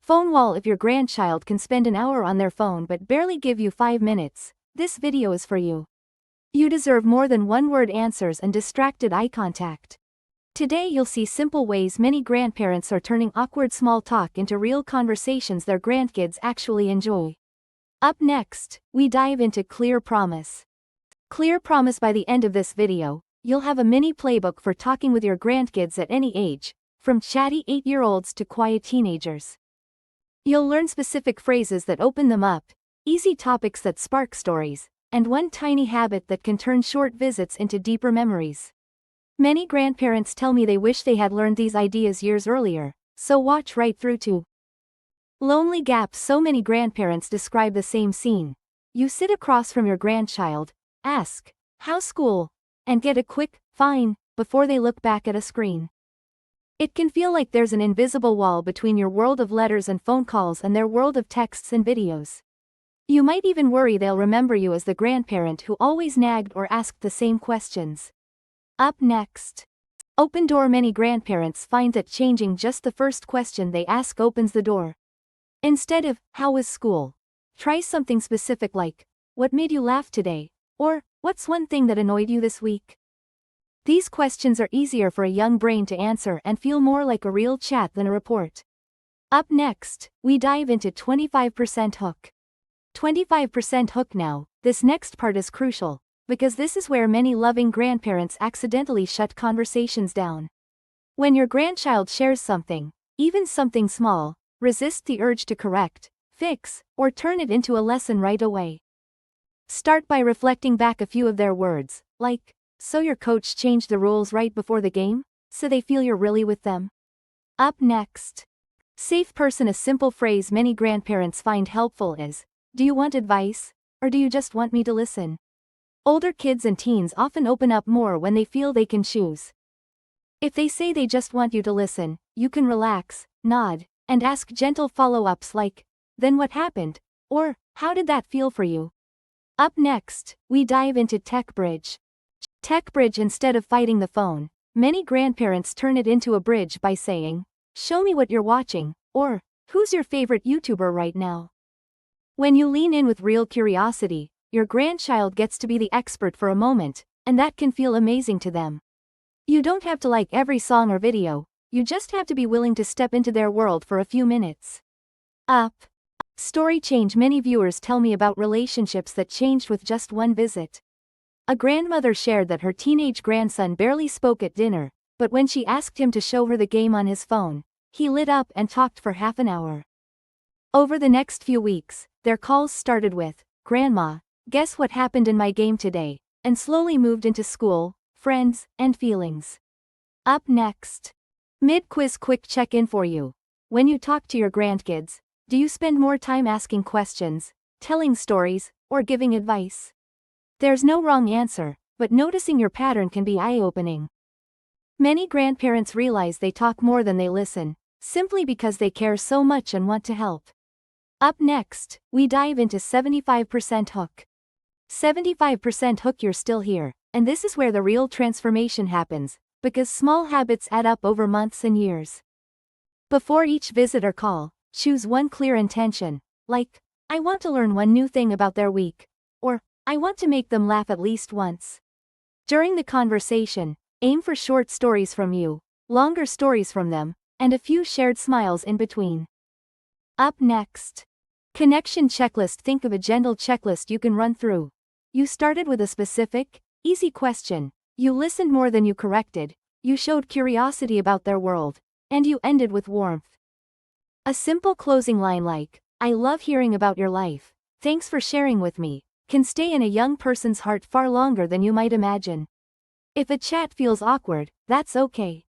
Phone wall. If your grandchild can spend an hour on their phone but barely give you 5 minutes, this video is for you. You deserve more than one-word answers and distracted eye contact. Today you'll see simple ways many grandparents are turning awkward small talk into real conversations their grandkids actually enjoy. Up next, we dive into Clear Promise. Clear Promise. By the end of this video, you'll have a mini playbook for talking with your grandkids at any age, from chatty 8-year-olds to quiet teenagers. You'll learn specific phrases that open them up, easy topics that spark stories, and one tiny habit that can turn short visits into deeper memories. Many grandparents tell me they wish they had learned these ideas years earlier, so watch right through to Lonely Gaps. So many grandparents describe the same scene. You sit across from your grandchild, ask, "How's school?" and get a quick, "Fine," before they look back at a screen. It can feel like there's an invisible wall between your world of letters and phone calls and their world of texts and videos. You might even worry they'll remember you as the grandparent who always nagged or asked the same questions. Up next, open door. Many grandparents find that changing just the first question they ask opens the door. Instead of, "How was school?" try something specific like, "What made you laugh today?" or, "What's one thing that annoyed you this week?" These questions are easier for a young brain to answer and feel more like a real chat than a report. Up next, we dive into 25% hook. 25% hook. Now, this next part is crucial, because this is where many loving grandparents accidentally shut conversations down. When your grandchild shares something, even something small, resist the urge to correct, fix, or turn it into a lesson right away. Start by reflecting back a few of their words, like, "So your coach changed the rules right before the game, so they feel you're really with them?" Up next, safe person. A simple phrase many grandparents find helpful is, "Do you want advice, or do you just want me to listen?" Older kids and teens often open up more when they feel they can choose. If they say they just want you to listen, you can relax, nod, and ask gentle follow-ups like, "Then what happened?" or, "How did that feel for you?" Up next, we dive into Tech Bridge. Tech Bridge. Instead of fighting the phone, many grandparents turn it into a bridge by saying, "Show me what you're watching," or, "Who's your favorite YouTuber right now?" When you lean in with real curiosity, your grandchild gets to be the expert for a moment, and that can feel amazing to them. You don't have to like every song or video, you just have to be willing to step into their world for a few minutes. Up story change. Many viewers tell me about relationships that changed with just one visit. A grandmother shared that her teenage grandson barely spoke at dinner, but when she asked him to show her the game on his phone, he lit up and talked for half an hour. Over the next few weeks, their calls started with, "Grandma, guess what happened in my game today?" and slowly moved into school, friends, and feelings. Up next, mid-quiz quick check-in for you. When you talk to your grandkids, do you spend more time asking questions, telling stories, or giving advice? There's no wrong answer, but noticing your pattern can be eye-opening. Many grandparents realize they talk more than they listen, simply because they care so much and want to help. Up next, we dive into 75% hook. 75% hook. You're still here, and this is where the real transformation happens, because small habits add up over months and years. Before each visit or call, choose one clear intention, like, "I want to learn one new thing about their week," or, "I want to make them laugh at least once." During the conversation, aim for short stories from you, longer stories from them, and a few shared smiles in between. Up next, connection checklist. Think of a gentle checklist you can run through. You started with a specific, easy question, you listened more than you corrected, you showed curiosity about their world, and you ended with warmth. A simple closing line like, "I love hearing about your life, thanks for sharing with me," can stay in a young person's heart far longer than you might imagine. If a chat feels awkward, that's okay.